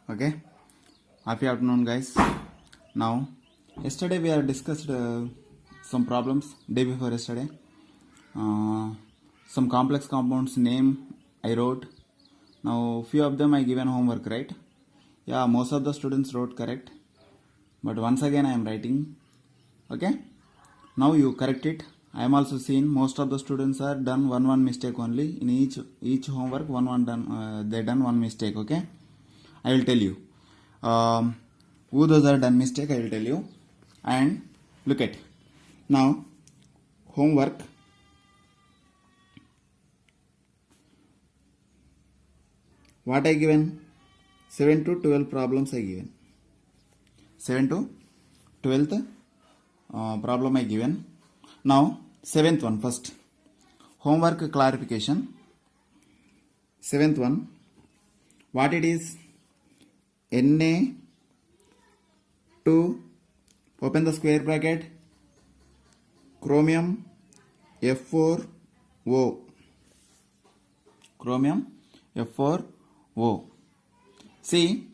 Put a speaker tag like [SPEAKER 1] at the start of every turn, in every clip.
[SPEAKER 1] Okay, happy afternoon guys. Now yesterday we have discussed some problems day before yesterday. Some complex compounds name I wrote. Now few of them I given homework, right? Yeah, most of the students wrote correct, but once again I am writing. Okay, now you correct it. I am also seeing most of the students are done one mistake only in each homework. One done, they done one mistake. Okay, I will tell you. Who those are done mistake, I will tell you. And look at now homework. What I given? 7 to 12 problems I given. 7 to 12th problem I given. Now 7th one first. Homework clarification. 7th one. What it is? Na2, open the square bracket, chromium F4O. Chromium F4O. See,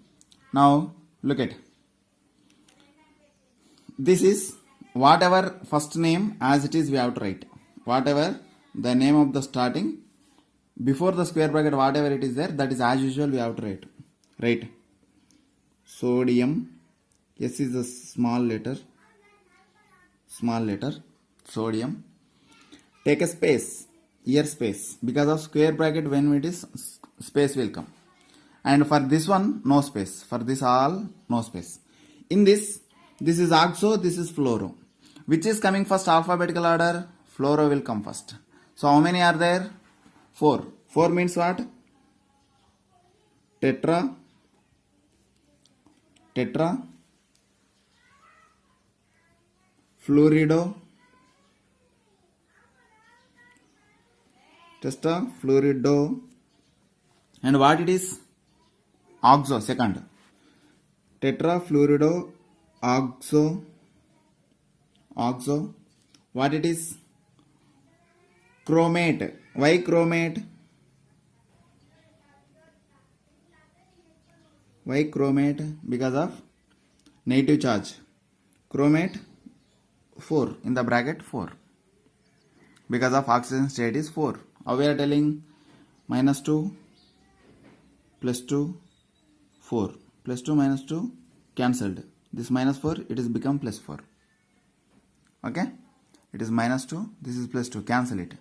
[SPEAKER 1] now look at. This is whatever first name as it is we have to write. Whatever the name of the starting, before the square bracket, whatever it is there, that is as usual we have to write. Right? Sodium, S is a small letter, sodium. Take a space, here space, because of square bracket when it is space will come. And for this one, no space. For this all, no space. In this is oxo, this is fluoro. Which is coming first alphabetical order? Fluoro will come first. So how many are there? 4. 4 means what? Tetra, fluorido, and what it is? Oxo, second. Tetrafluorido, oxo. What it is? Chromate. Why chromate? Why chromate? Because of negative charge. Chromate 4 in the bracket 4. Because of oxygen state is 4. How we are telling? -2, +2, 4. +2 -2 cancelled. This -4, it is become +4. Okay? It is -2, this is +2. Cancel it.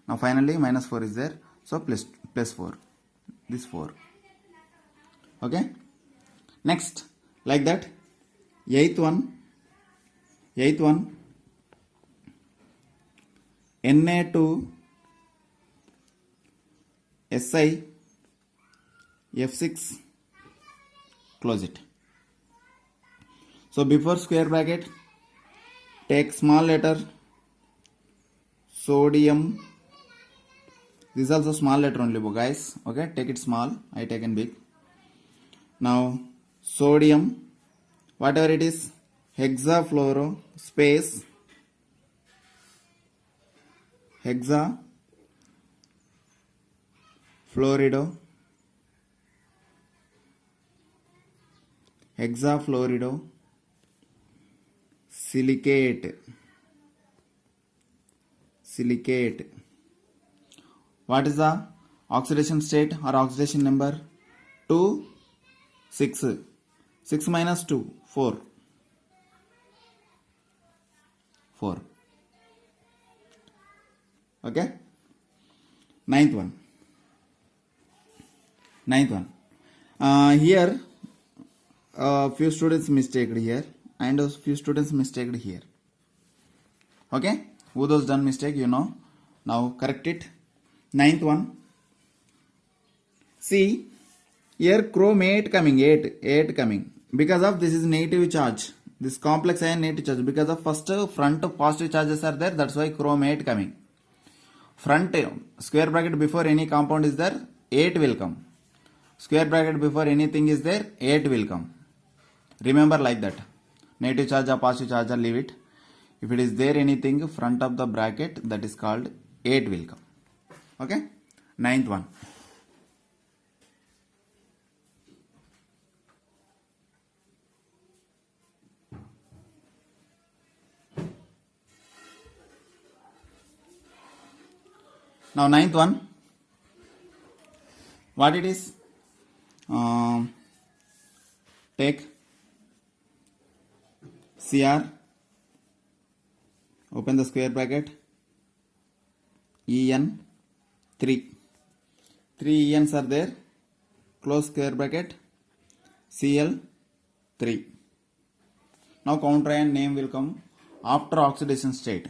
[SPEAKER 1] Now finally -4 is there. So +4. This 4. Okay? Next, like that, 8th one, Na2, Si, F6, close it. So before square bracket, take small letter, sodium, this is also small letter only guys, okay, take it small, I taken big. Now sodium, whatever it is, hexafluoro, space, hexafluorido, silicate. What is the oxidation state or oxidation number? 2, 6. 6 minus 2, 4. Okay? Ninth one. Here, few students mistaked here and a few students mistaked here. Okay? Who those done mistake, you know. Now correct it. Ninth one. See, here chromate coming, 8 coming. Because of this is negative charge. This complex ion negative charge. Because of first front positive charges are there. That's why chromate coming. Front square bracket before any compound is there, 8 will come. Square bracket before anything is there, 8 will come. Remember like that. Negative charge or positive charge or leave it. If it is there anything front of the bracket, that is called 8 will come. Okay? Ninth one. Now ninth one, what it is? Take CR, open the square bracket, EN 3. 3 ENs are there, close square bracket, CL 3. Now counter ion name will come after oxidation state.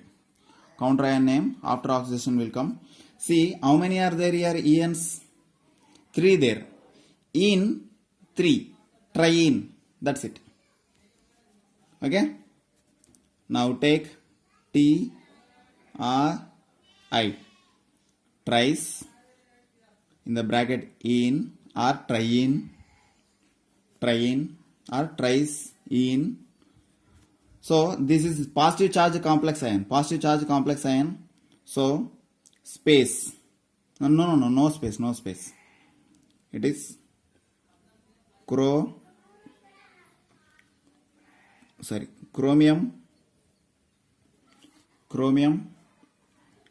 [SPEAKER 1] Counter ion name after oxidation will come. See how many are there here? ENs 3 there. In 3. Triene. That's it. Okay. Now take T R I. Trice. In the bracket in or triene. Triene or trice in. So this is positive charge complex ion. Positive charge complex ion. So space. No space. No space. It is chromium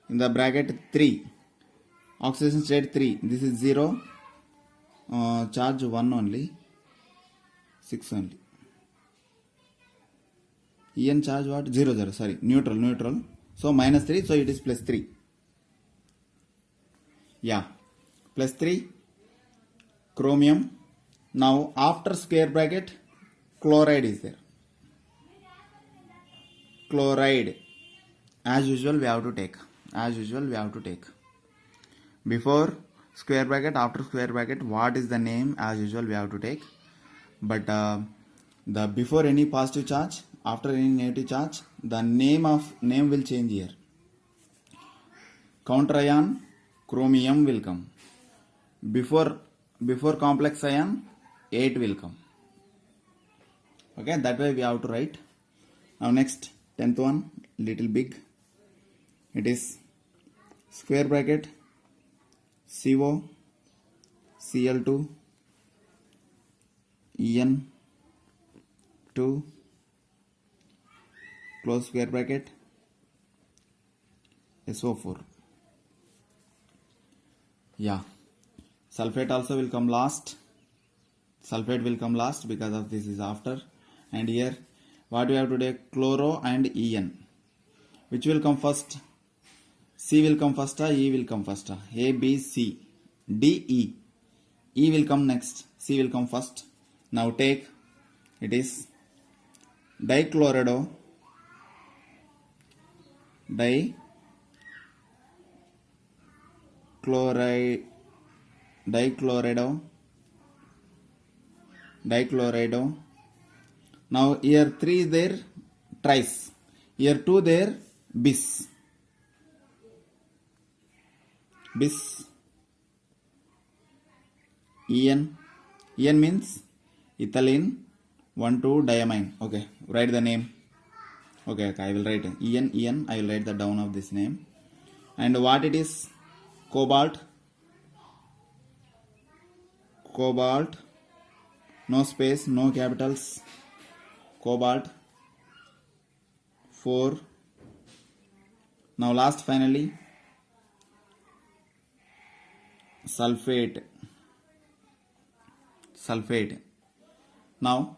[SPEAKER 1] in the bracket 3. Oxidation state 3. This is 0. Charge 1 only. 6 only. En charge what? 0. Sorry. Neutral. So minus 3. So it is plus 3. Yeah. Plus 3. Chromium. Now after square bracket, chloride is there. Chloride. As usual we have to take. Before square bracket, after square bracket, what is the name? As usual we have to take. But the before any positive charge, after any negative charge, the name will change here. Counter ion chromium will come. Before complex ion 8 will come. Okay, that way we have to write. Now next 10th one, little big. It is square bracket CO Cl2 En 2 close square bracket SO4. Yeah, sulfate also will come last. Sulfate will come last because of this is after. And here what we have to take? Chloro and En. Which will come first? C will come first, E will come first. A, B, C, D, E. E will come next. C will come first. Now take, it is dichlorodo, dichlorodo. Now here 3 is there, trice. Here 2 there, bis. En means ethylene 1,2-diamine. Okay, write the name. Okay, I will write En. I will write the down of this name. And what it is? Cobalt. No space, no capitals. Cobalt 4. Now last finally sulfate. Now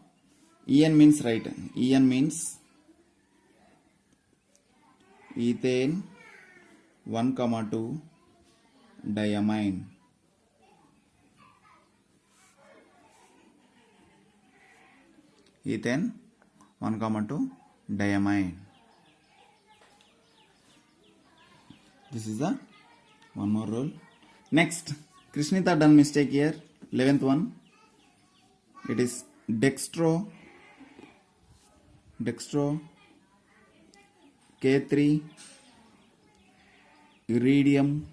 [SPEAKER 1] En means right. En means ethane 1,2 diamine. Ethane 1,2 diamine. This is the one more rule. Next, Krishnita done mistake here. 11th one. It is dextro K3 iridium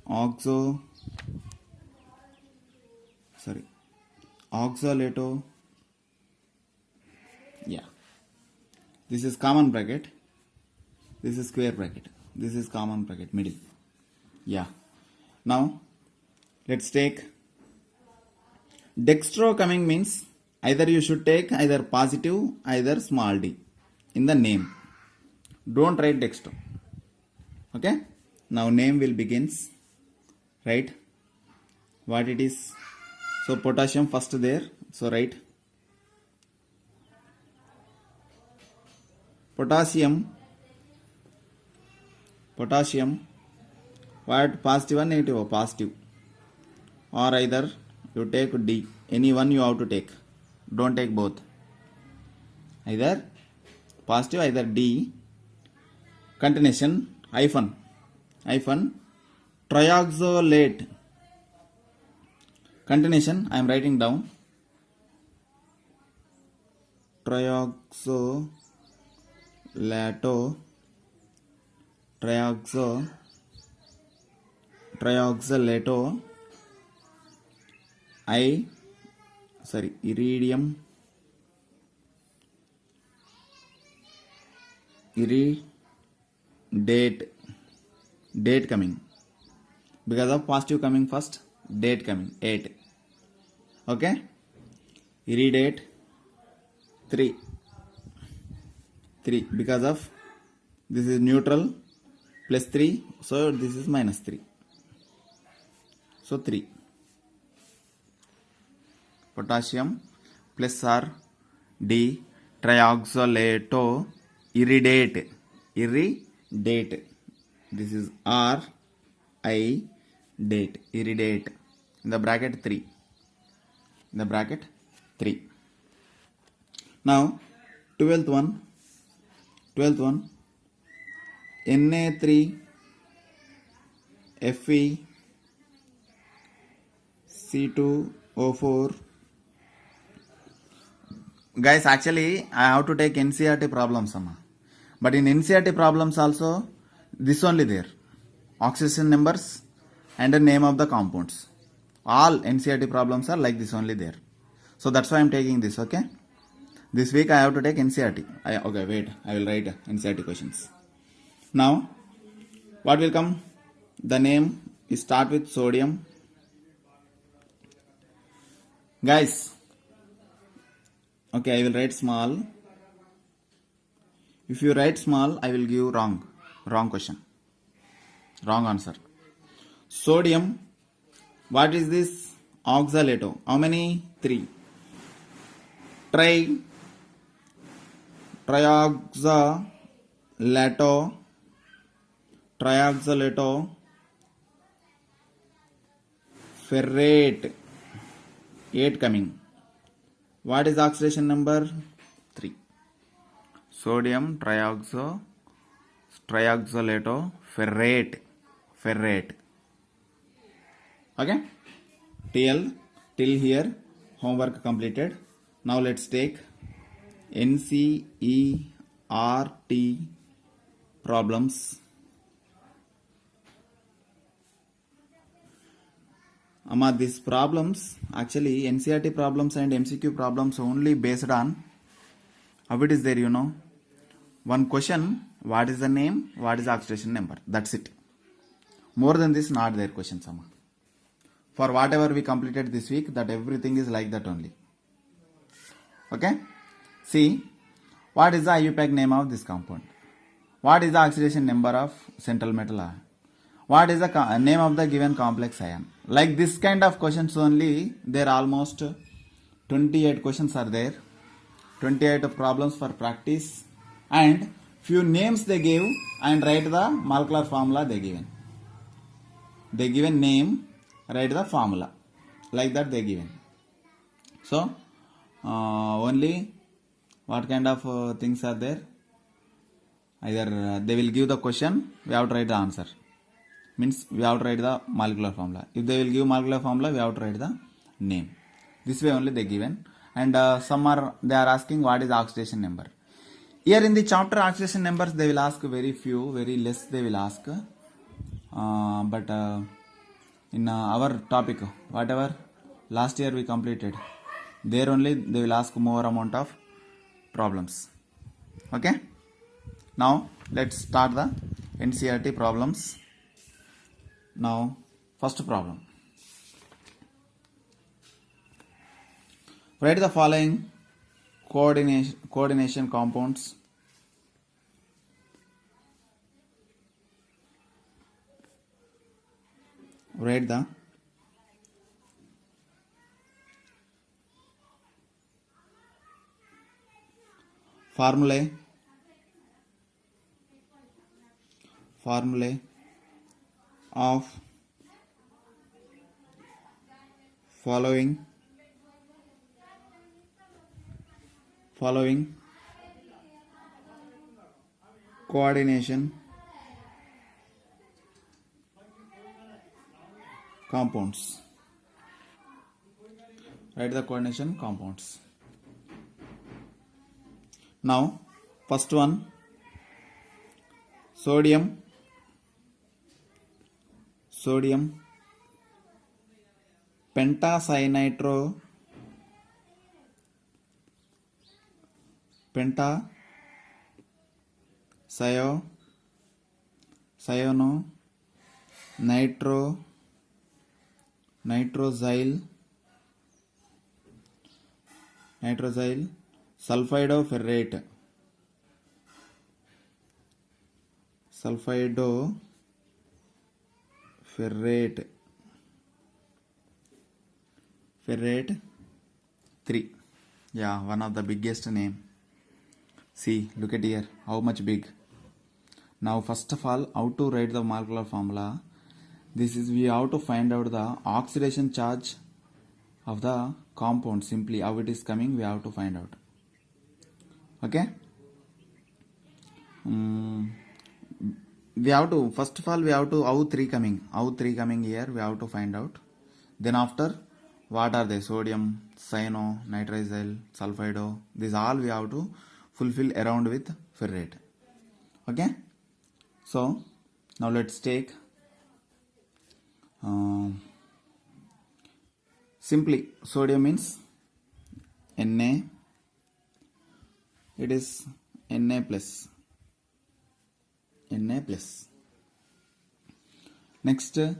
[SPEAKER 1] oxalato. Yeah, this is common bracket, this is square bracket, this is common bracket middle. Yeah, now let's take dextro coming means either you should take either positive, either small d in the name. Don't write dextro. Okay, Now name will begins, right? What it is? So potassium first there. So write potassium. What, positive or negative? Or positive. Or either you take D. Any one you have to take. Don't take both. Either positive, either D. Continuation hyphen trioxolate. Continuation I am writing down. Trioxolato iridium date coming because of positive coming first, date coming 8. Okay, iridate 3 because of this is neutral plus 3, so this is minus 3, so 3. Potassium plus R D trioxolato iridate. This is R I date, iridate, in the bracket 3. Now 12th one Na3 Fe C2O4. Guys, actually I have to take NCERT problems, but in NCERT problems also this only there, oxidation numbers and the name of the compounds. All NCERT problems are like this only there, so that's why I am taking this. Okay, this week I have to take NCERT. Okay, wait, I will write NCERT questions. Now what will come? The name is start with sodium. Guys, okay, I will write small. If you write small, I will give wrong question, wrong answer. Sodium, what is this? Oxalato. How many? 3. Trioxalato ferrate 8 coming. What is oxidation number? 3. Sodium trioxalato ferrate. Okay, till here homework completed. Now let's take NCERT problems. These problems actually NCERT problems and MCQ problems only based on how it is there, one question, what is the name, what is the oxidation number, that's it. More than this not there questions. For whatever we completed this week, that everything is like that only. Okay, see, what is the IUPAC name of this compound, what is the oxidation number of central metal, what is the name of the given complex ion. Like this kind of questions only, there are almost 28 questions are there, 28 problems for practice, and few names they give and write the molecular formula they given. They given name, write the formula, like that they given. So only what kind of things are there? Either they will give the question, we have to write the answer. Means we have to write the molecular formula. If they will give molecular formula, we have to write the name. This way only they given. And they are asking what is oxidation number. Here in the chapter oxidation numbers they will ask very few, very less they will ask. But in our topic, whatever last year we completed, there only they will ask more amount of problems. Okay, now let's start the NCERT problems. Now first problem, write the following coordination compounds. write the formulae of following coordination compounds. Write the coordination compounds. Now, first one, sodium pentacyanitro cyano nitrosyl sulfidoferrate ferrate 3. Yeah, one of the biggest name. See, look at here, how much big. Now, first of all, how to write the molecular formula? This is, we have to find out the oxidation charge of the compound. Simply, how it is coming, we have to find out. Okay? We have to, first of all, we have to, how 3 coming here, we have to find out. Then after, what are they? Sodium, cyano, nitrosyl, sulfido. These all we have to fulfill around with ferrate. Okay? So, now let's take simply sodium means Na. It is Na plus. Next, the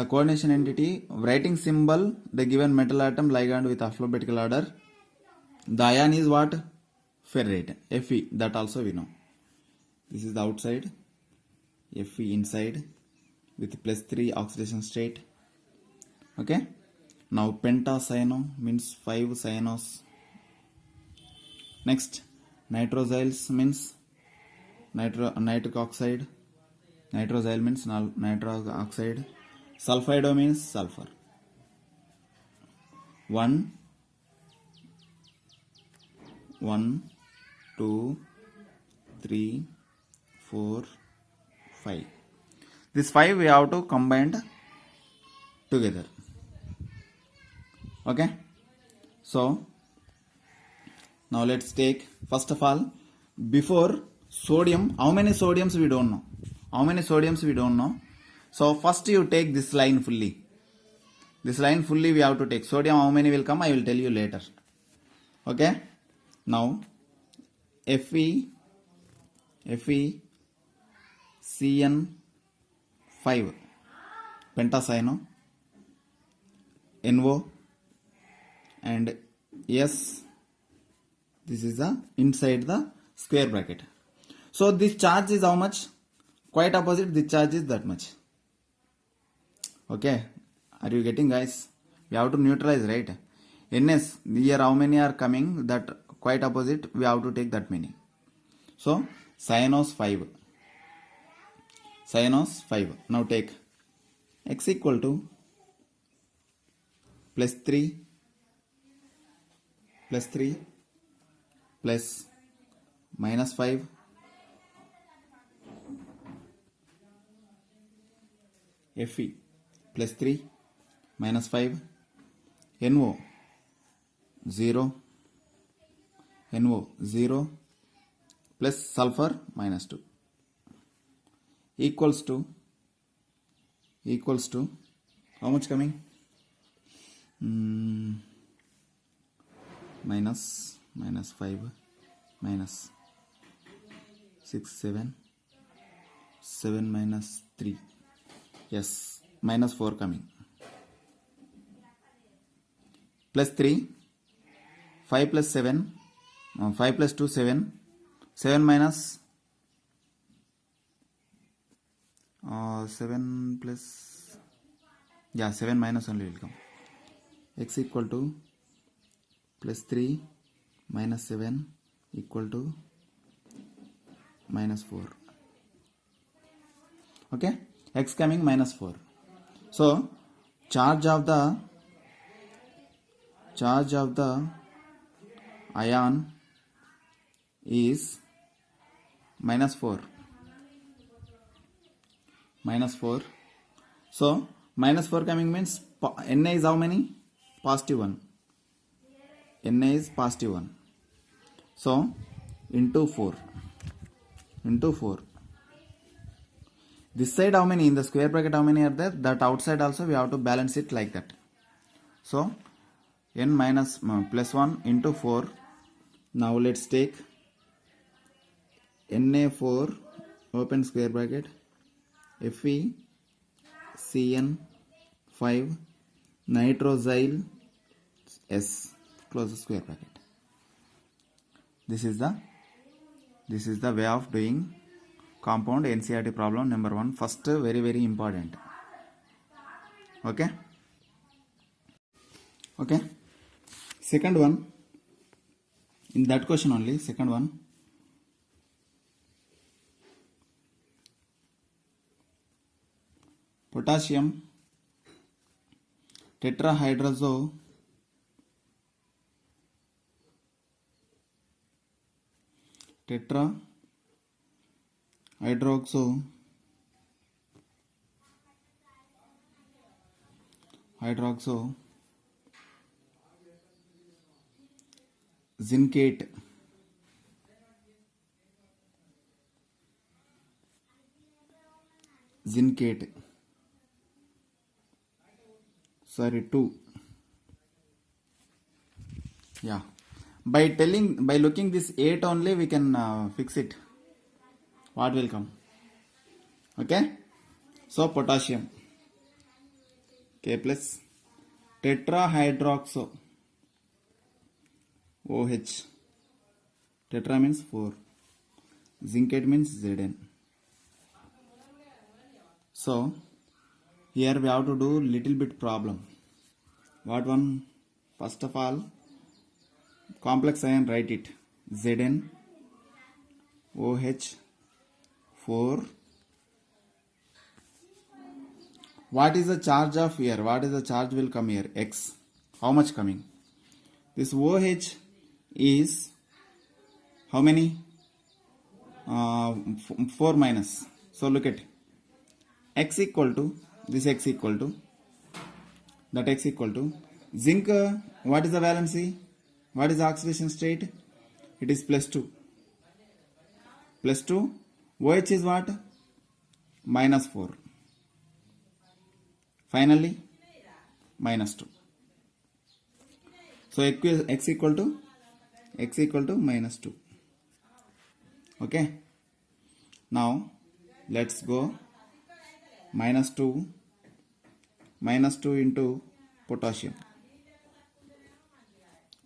[SPEAKER 1] coordination entity, writing symbol, the given metal atom ligand with alphabetical order. The ion is what? Ferrate, Fe, that also we know. This is the outside, Fe inside with +3 oxidation state. Okay. Now pentacyano means 5 cyanos. Next, nitrosyls means nitric oxide. Nitrosyl means nitric oxide. Sulfido means sulfur. 1, 2, 3, 4, 5. This 5 we have to combine together. Okay. So, now let's take, first of all, before sodium, how many sodiums we don't know. So first you take this line fully. This line fully we have to take. Sodium how many will come, I will tell you later. Okay. Now Fe CN5 pentacyano, NO, and S, this is the inside the square bracket. So this charge is how much? Quite opposite, this charge is that much. Okay, are you getting, guys? We have to neutralize, right? NS, here how many are coming, that quite opposite, we have to take that many. So cyanos 5. Now take X equal to +3 plus -5 Fe +3 -5 NO 0 plus sulfur -2 equals to how much coming? -5 minus 6 7 minus 3, yes, -4 coming, +3 5 plus 7 5 plus 2 7 minus 7 plus Yeah, 7 minus only will come. X equal to plus 3 minus 7 equal to minus 4. Okay, x coming minus 4. So charge of the ion is minus 4. So minus 4 coming means Na is how many? Positive 1. Na is positive 1. So into 4. This side how many? In the square bracket how many are there? That outside also we have to balance it like that. So n minus plus 1 into 4. Now let's take Na4 open square bracket FeCN5 nitrosyl S close the square bracket. This is the way of doing compound NCERT problem number 1. First, very important. Okay. Second one, in that question only, second one, potassium tetrahydroxo zincate sorry 2. Yeah, by looking this 8 only we can fix it what will come. Okay, so potassium K plus tetrahydroxo OH, tetra means 4, zincate means Zn. So here we have to do little bit problem. What one? First of all, complex ion, write it Zn OH 4. What is the charge of here? What is the charge will come here? X. How much coming? This OH is how many? 4 minus. So look at X equal to this, X equal to that, X equal to zinc. What is the valency? What is the oxidation state? It is plus 2. OH is what? Minus 4. Finally minus 2. So X equal to minus 2. Okay, now let's go minus 2 into potassium.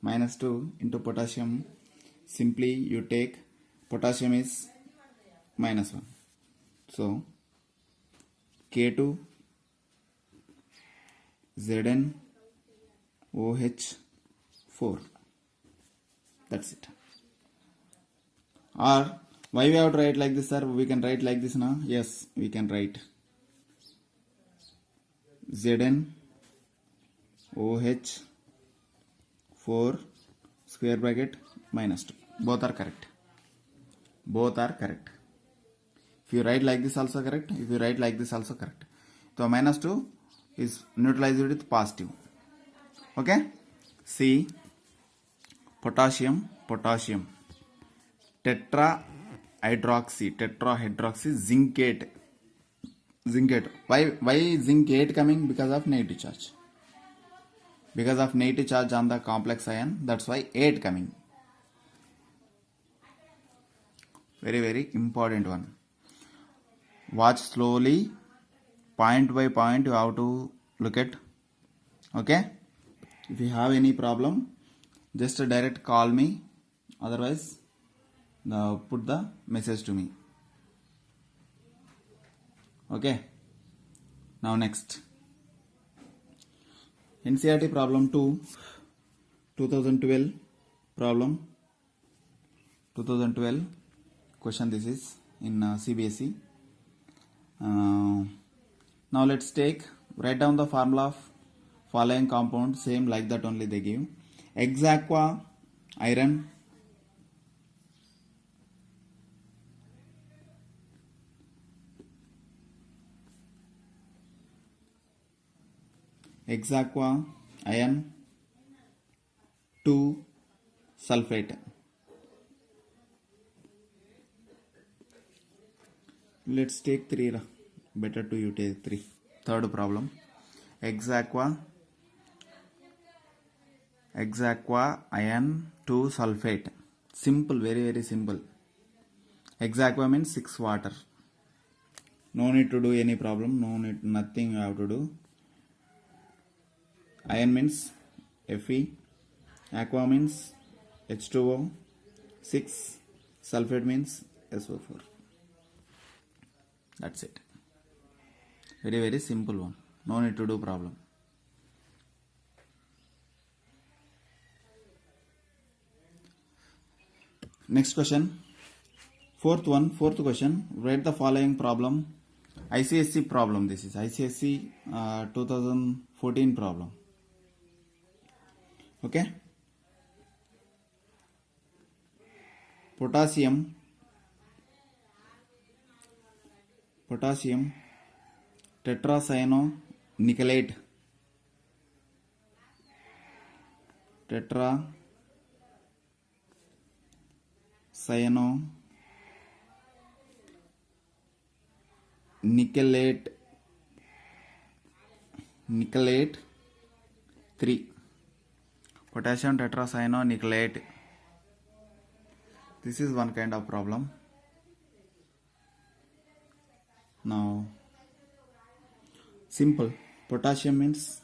[SPEAKER 1] Minus 2 into potassium, simply you take potassium is minus 1. So K2 Zn OH 4. That's it. Or why we have to write like this, sir? We can write like this now. Yes, we can write Zn OH 4 square bracket minus 2. Both are correct. If you write like this also correct. If you write like this also correct. So minus 2 is neutralized with positive. Okay. See, potassium tetrahydroxy zincate. Why zincate coming? Because of negative charge. Because of negative charge on the complex ion, that's why 8 coming. Very important one. Watch slowly, point by point you have to look at. Okay, if you have any problem, just direct call me, otherwise put the message to me. Okay, now next NCERT problem 2, 2012 problem, 2012 question. This is in CBSE. Now let's write down the formula of following compound, same like that only they give. Hexaqua iron, Hexaqua iron 2 sulfate. Let's take 3. Better to you take 3. Third problem. Hexaqua iron 2 sulfate. Simple, very very simple. Hexaqua means 6 water. No need to do any problem. Nothing you have to do. Iron means Fe. Aqua means H2O. 6 sulfate means SO4. That's it. Very very simple one. No need to do problem. Next question. Fourth question. Write the following problem. ICSE problem. This is ICSE 2014 problem. Okay. Potassium tetracyanonickelate. Nickelate 3. Potassium tetracyanonickelate. This is one kind of problem. Now simple. Potassium means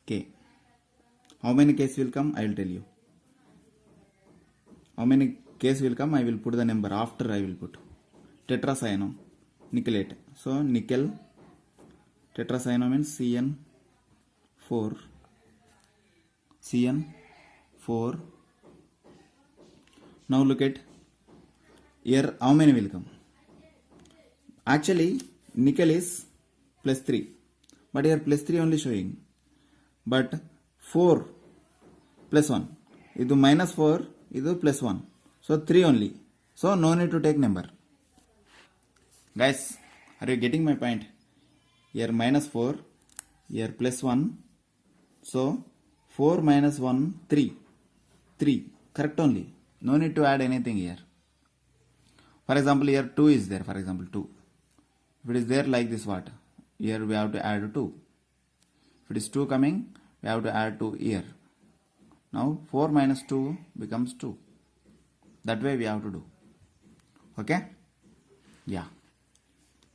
[SPEAKER 1] K. How many K's will come? I will tell you. How many K's will come? I will put the number after. I will put tetracyanonickelate. So nickel tetracyano means CN4. Now look at here. How many will come? Actually nickel is +3, but here +3 only showing. But 4 + 1. Idu -4, idu +1. So 3 only. So no need to take number. Guys, are you getting my point? Here -4, here +1. So 4 - 1, 3. 3. Correct only. No need to add anything here. For example, here 2 is there. For example, 2. If it is there like this, what? Here we have to add 2. If it is 2 coming, we have to add 2 here. Now 4 - 2 becomes 2. That way we have to do. Okay? Yeah.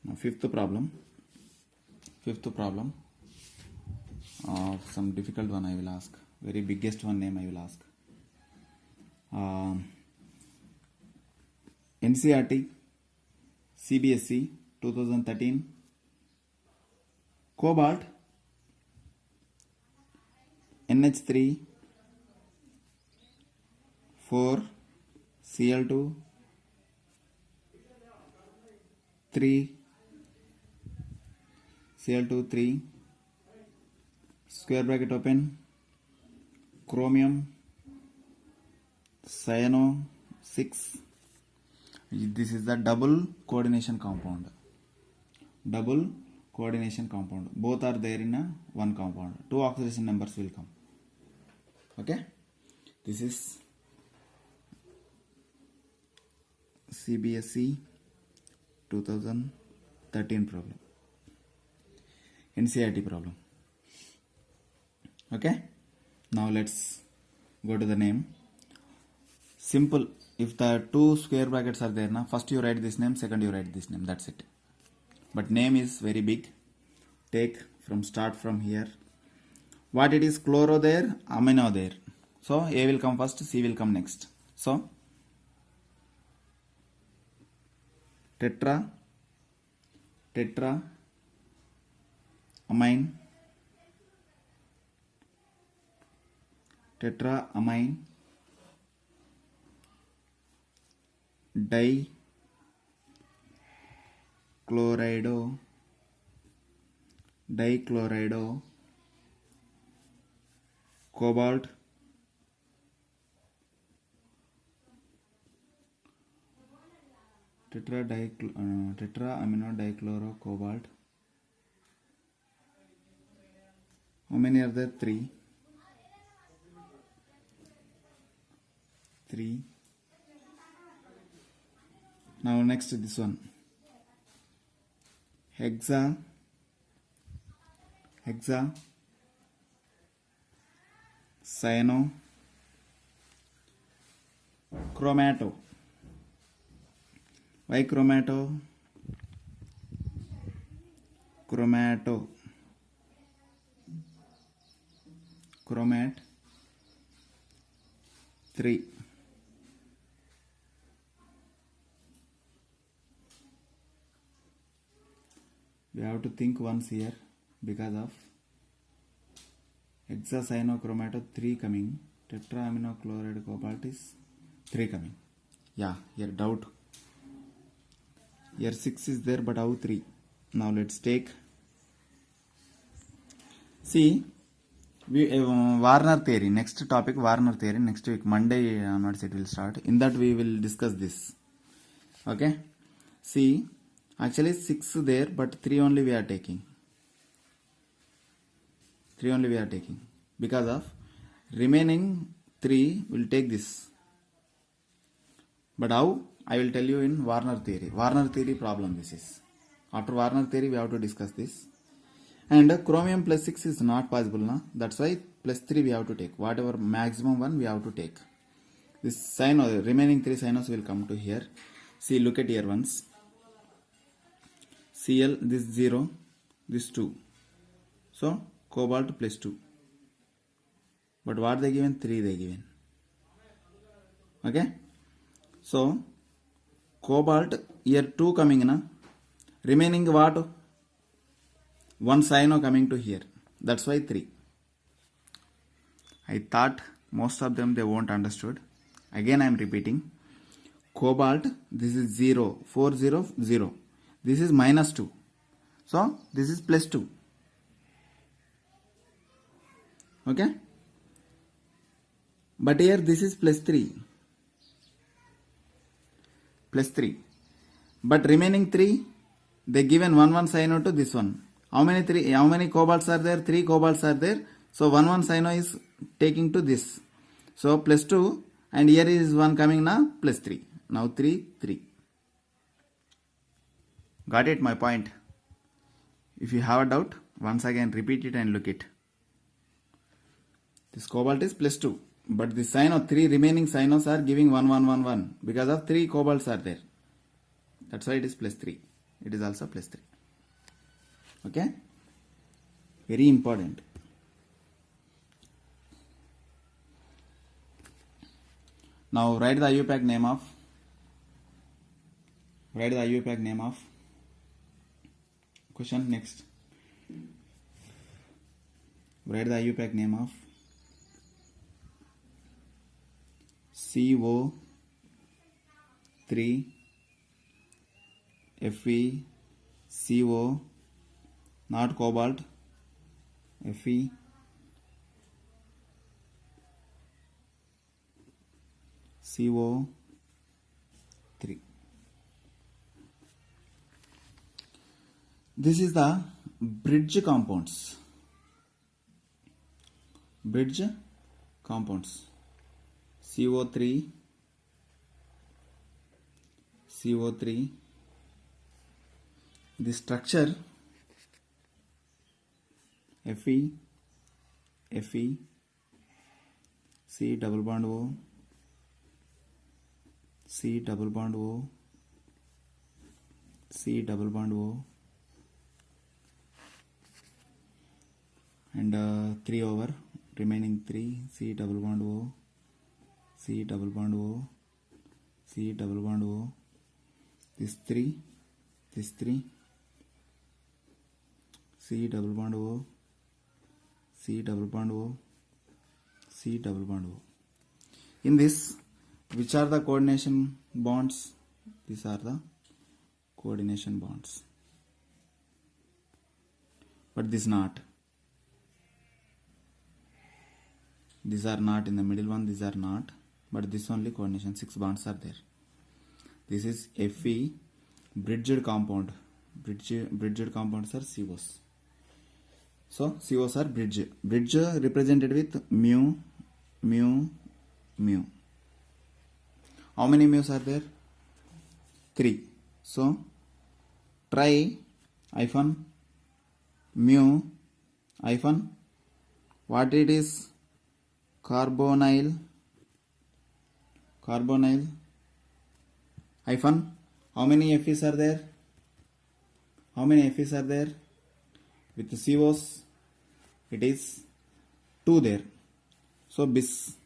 [SPEAKER 1] Now fifth problem. Some difficult one I will ask. Very biggest one name I will ask. NCERT CBSE 2013 cobalt NH3 4 Cl2 3 Cl2 3 square bracket open chromium cyano 6. This is the double coordination compound. Both are there in one compound. 2 oxidation numbers will come. Okay. This is CBSE 2013 problem. NCERT problem. Okay. Now let's go to the name. Simple. If the 2 square brackets are there, first you write this name, second you write this name. That's it. But name is very big. Start from here. What it is? Chloro there, amino there. So A will come first, C will come next. So tetra amine tetraamine dichlorido cobalt tetraamino dichloro cobalt. How many are there? Three. Now next this one, hexa cyano chromato. Why chromato? Chromat 3. We have to think once here because of hexacyanochromato 3 coming, tetraamino chloride cobalt is 3 coming. Yeah, here doubt. Here 6 is there, but how 3? Now let's take. See, we Warner theory. Next topic, Warner theory. Next week, Monday onwards it will start. In that we will discuss this. Okay. See, actually 6 there, but 3 only we are taking. 3 only we are taking because of remaining 3 will take this. But how? I will tell you in Warner theory. Warner theory problem this is. After Warner theory we have to discuss this. And chromium plus 6 is not possible now. That's why plus 3 we have to take. Whatever maximum one we have to take. This cyano, remaining 3 cynos will come to here. See, look at here once. Cl, this 0, this 2. So cobalt plus 2. But what they given? 3 they given. Okay. So cobalt here 2 coming na. Remaining what? 1 cyano coming to here. That's why 3. I thought most of them they won't understood. Again I am repeating. Cobalt, this is 0, 4, 0, 0. This is minus 2. So this is plus 2. Okay. But here this is plus 3. Plus 3. But remaining 3, they given 1 cyano to this one. How many cobalts are there? 3 cobalts are there. So 1 cyano is taking to this. So plus 2, and here is 1 coming now, plus 3. Now 3, 3. Got it, my point? If you have a doubt, once again repeat it and look it. This cobalt is plus 2. But the cyano, 3 remaining cynos are giving 1, 1, 1, 1. Because of 3 cobalts are there. That's why it is plus 3. It is also plus 3. Okay? Very important. Now write the IUPAC name of. Question next. Write the IUPAC name of CO3 FeCO, not cobalt, Fe CO3. This is the bridge compounds. CO3. The structure Fe, C double bond O, C double bond O, C double bond O, and 3 over remaining 3, C double bond O, C double bond O, C double bond O, this 3, C double bond O, C double bond O, C C double bond O. In this, which are the coordination bonds? These are the coordination bonds, but this not. These are not in the middle one, these are not, but this only coordination. 6 bonds are there. This is Fe bridged compound. Bridged compounds are COs. So COs are bridge. Bridge represented with mu, mu, mu. How many mu's are there? 3. So tri hyphen mu hyphen what it is? Carbonyl hyphen how many Fe's are there? How many Fe's are there? With the COs it is 2 there. So bis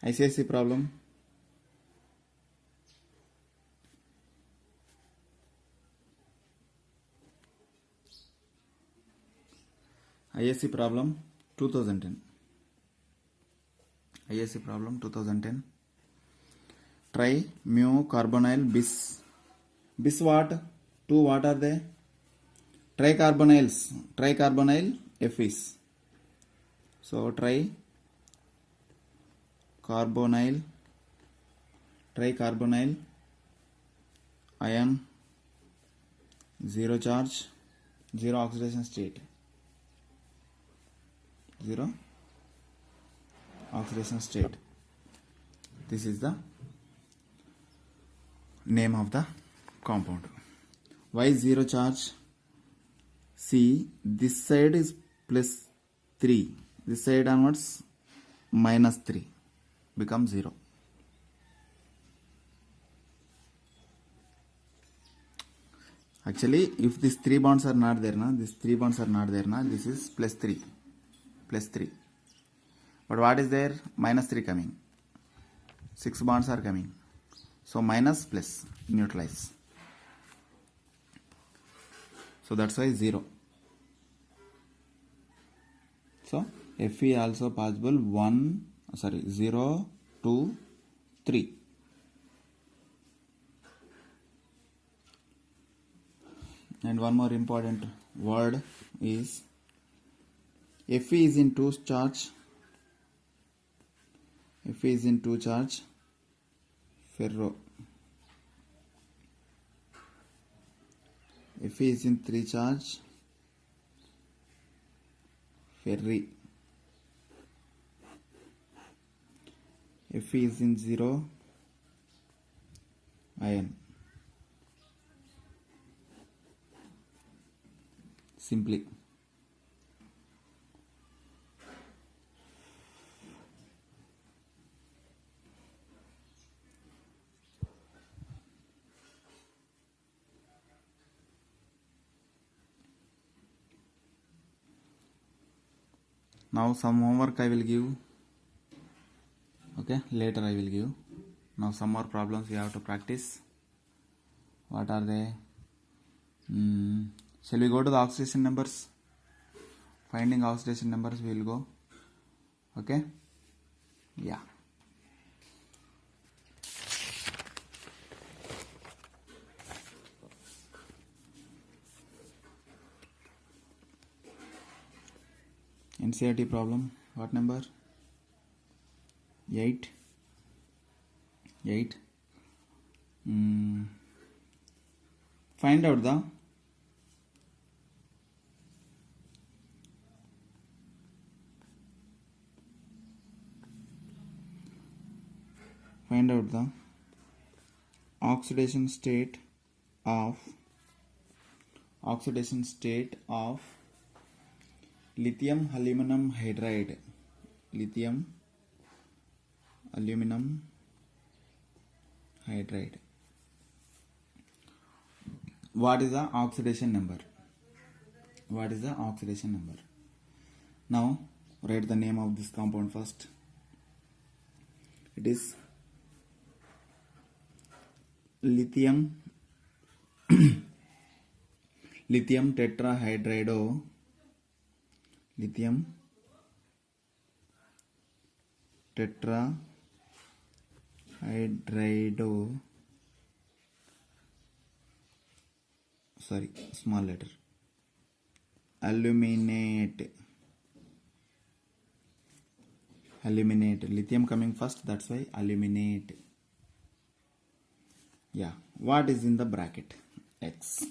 [SPEAKER 1] ICSE problem. ISC problem 2010. ISC problem 2010. Tri mu carbonyl bis. Bis what? 2 what are they? Tricarbonyl Fes. So tricarbonyl ion, 0 charge, 0 oxidation state. 0 oxidation state. This is the name of the compound. Why 0 charge? See, this side is plus 3. This side onwards minus 3. Becomes 0. Actually, if these 3 bonds are not there, this is plus 3. But what is there? Minus 3 coming. 6 bonds are coming. So minus plus neutralize. So that's why 0. So Fe also possible 0, 2, 3. And one more important word is Fe is in 2 charge. Fe is in 2 charge. Ferro. Fe is in 3 charge. Ferri. Fe is in 0 iron. Simply. Now some homework I will give. Okay, later I will give. Now some more problems we have to practice. What are they? Shall we go to the oxidation numbers? Finding oxidation numbers we will go. Okay? Yeah. NCERT problem. What number? 8. Find out the oxidation state of lithium aluminum hydride. What is the oxidation number? Now write the name of this compound first. It is lithium tetrahydrido lithium tetrahydrido, sorry, small letter, aluminate, lithium coming first, that's why aluminate. Yeah, what is in the bracket? X.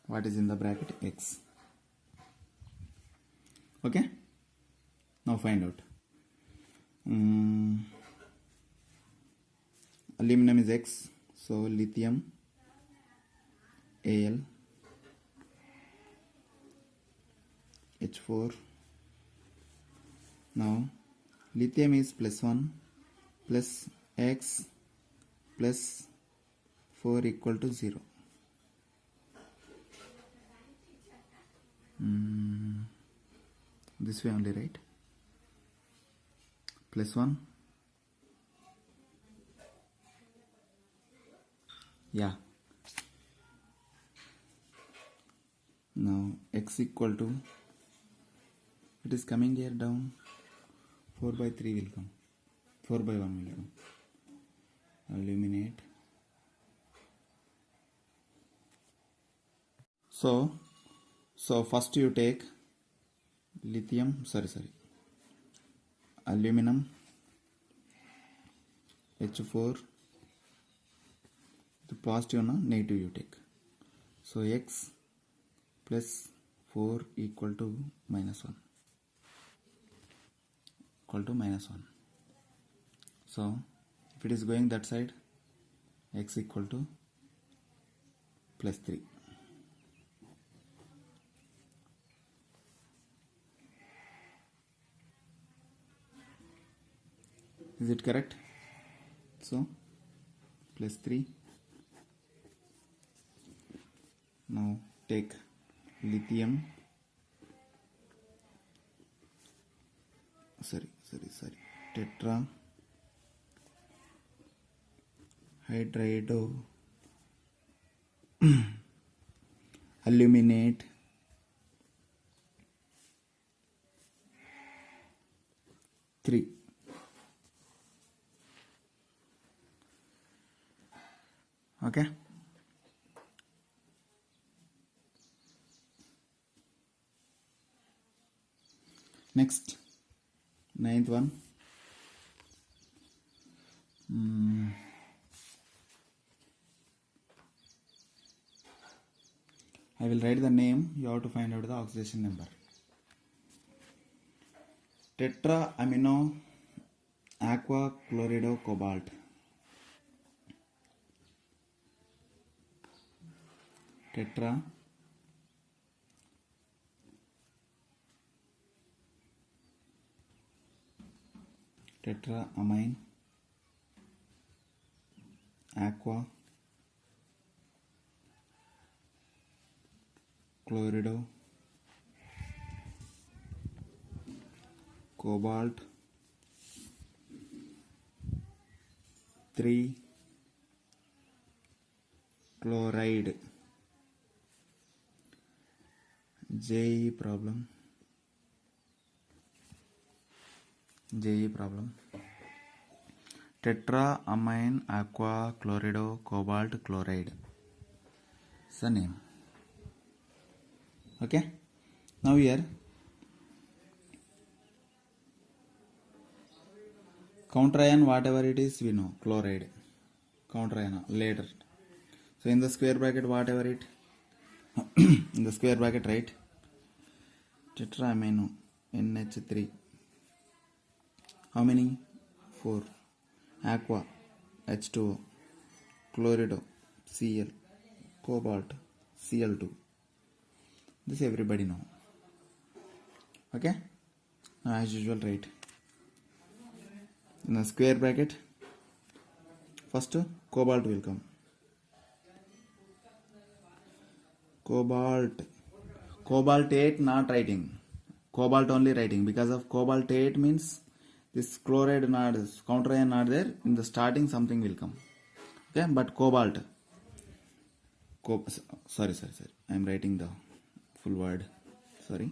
[SPEAKER 1] What is in the bracket? X. Okay, now find out. Aluminum is X, so lithium Al H4. Now lithium is +1 plus X plus 4 equal to 0. This way only, right? +1. Yeah. Now X equal to, it is coming here down, 4 by 3 will come, 4 by 1 will come. Illuminate. So first you take lithium, aluminum H4, the positive na negative you take. So X plus 4 equal to -1. Equal to -1. So if it is going that side, X equal to +3. Is it correct? So +3. Now take lithium, tetrahydrido aluminate (3). Okay. Next, 9th one. I will write the name. You have to find out the oxidation number. Tetra amino aqua chlorido cobalt. Tetra amine aqua chlorido cobalt 3 chloride. JE problem. Tetra amine aqua chlorido cobalt chloride. It's the name. Okay. Now here counter ion, whatever it is, we know chloride. Counter ion later. So in the square bracket, whatever it in the square bracket, right? Tetraamino NH3. How many? 4. Aqua H2O. Chlorido Cl. Cobalt Cl2. This everybody know. Okay. Now as usual, write in the square bracket. First cobalt will come. Cobaltate not writing. Cobalt only writing, because of cobaltate means this chloride not, counter ion not there. In the starting something will come. Okay, but cobalt. Sorry. I am writing the full word. sorry,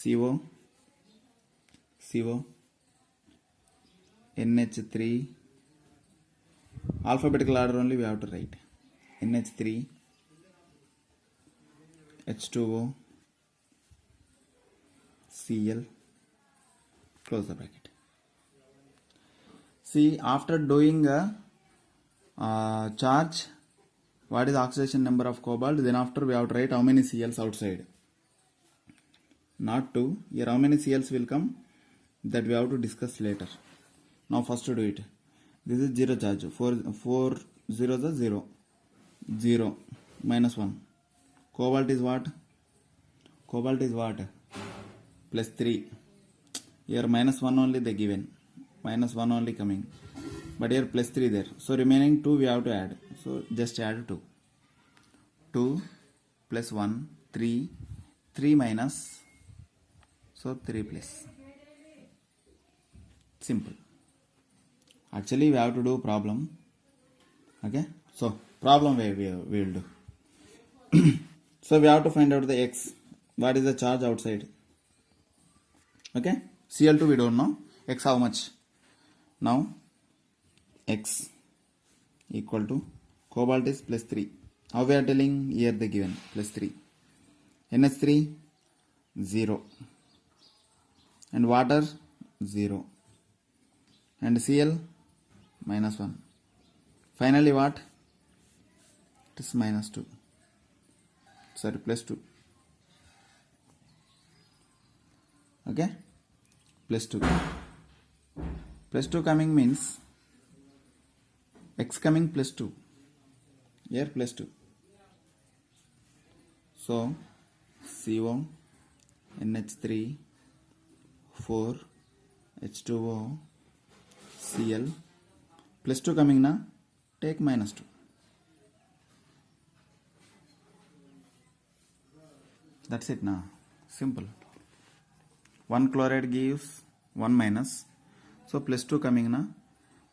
[SPEAKER 1] CO, NH3, alphabetical order only we have to write. NH3, H2O, Cl, close the bracket. See, after doing a charge, what is the oxidation number of cobalt, then after we have to write how many Cls outside. Not 2. Here how many Cls will come, that we have to discuss later. Now first to do it. This is 0 charge. 4 zeros are 0. 0 minus 1. Cobalt is what? Cobalt is what? Plus 3. Here minus 1 only they given. Minus 1 only coming. But here plus 3 there. So remaining 2 we have to add. So just add 2. 2 plus 1, 3. 3 minus. So 3 plus. Simple. Actually we have to do problem. Okay. So problem we will do. So we have to find out the X. What is the charge outside? Okay. Cl2 we don't know. X how much? Now X equal to cobalt is plus 3. How we are telling? Here they given plus 3. NH3 0. And water 0. And Cl minus 1. Finally what? It is minus 2. Sorry, plus 2. Okay? Plus 2. Plus 2 coming means X coming plus 2. Here plus 2. So CO, NH3, 4, H2O, Cl, plus 2 coming na, take minus 2. That's it now. Simple. 1 chloride gives 1 minus. So plus 2 coming na,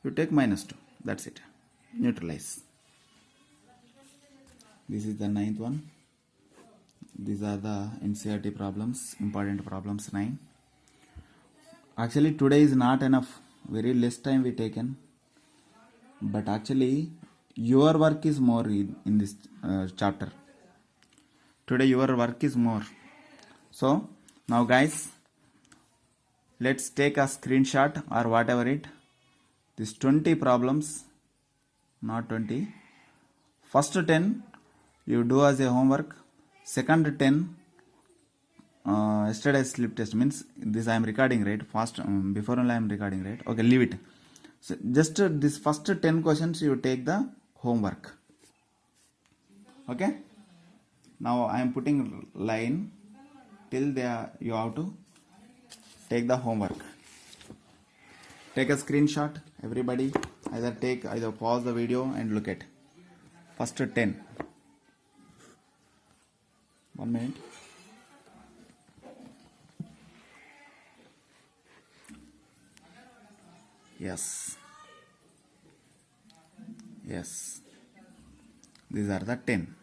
[SPEAKER 1] you take minus 2. That's it. Neutralize. This is the 9th one. These are the NCERT problems, important problems 9. Actually today is not enough. Very less time we taken. But actually your work is more in this chapter. Today your work is more. So now guys, let's take a screenshot or whatever it. This 20 problems, not 20. First 10 you do as a homework. Second 10 yesterday's slip test, means this I am recording right fast, before only I am recording right. Okay, leave it. So just this first 10 questions you take the homework. Okay. Now I am putting line till there you have to take the homework. Take a screenshot, everybody. Either pause the video and look at first 10. 1 minute. Yes. These are the 10.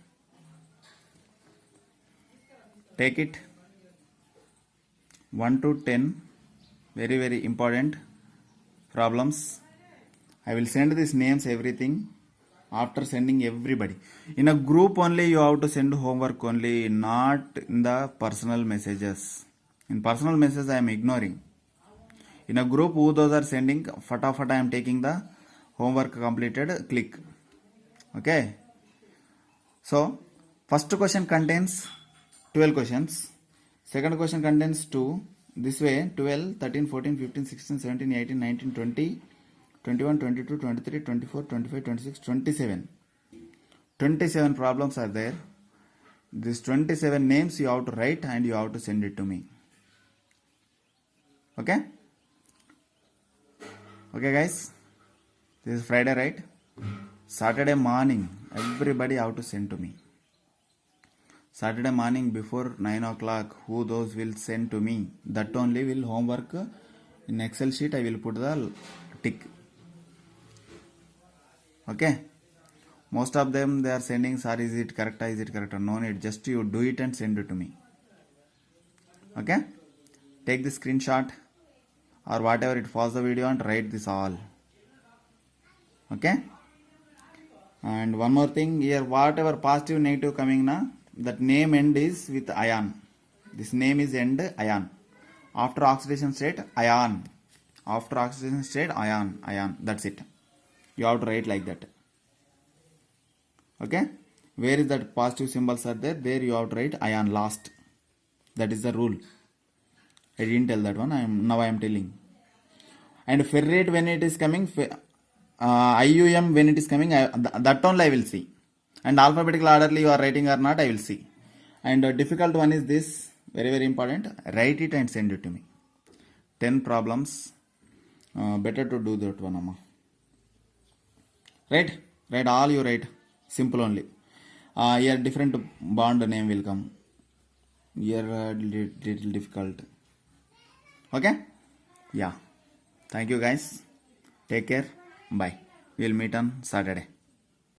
[SPEAKER 1] Take it 1 to 10. Very, very important problems. I will send these names, everything. After sending everybody. In a group only you have to send homework only, not in the personal messages. In personal messages I am ignoring. In a group who those are sending, fatafat I am taking the homework completed, click. Okay. So first question contains 12 questions. Second question contains 2. This way 12, 13, 14, 15, 16, 17, 18, 19, 20, 21, 22, 23, 24, 25, 26, 27. 27 problems are there. These 27 names you have to write and you have to send it to me. Okay? Okay guys? This is Friday, right? Saturday morning, everybody have to send to me. Saturday morning before 9 o'clock, who those will send to me, that only will homework. In Excel sheet I will put the tick. Okay? Most of them they are sending, sir, is it correct? No need. Just you do it and send it to me. Okay, take the screenshot or whatever, it pause the video and write this all. Okay, and one more thing here, whatever positive negative coming na, that name end is with ion. This name is end ion. After oxidation state ion, after oxidation state ion, that's it. You have to write like that. Okay, where is that positive symbols are there, there you have to write ion last. That is the rule. I didn't tell that one, now I am telling. And ferrate when it is coming, IUM when it is coming, that only I will see. And alphabetical orderly you are writing or not, I will see. And difficult one is this, very very important. Write it and send it to me. 10 problems. Better to do that one, Amma. Right? Write all you write. Simple only. Here different bond name will come. Here little difficult. Okay? Yeah. Thank you guys. Take care. Bye. We'll meet on Saturday.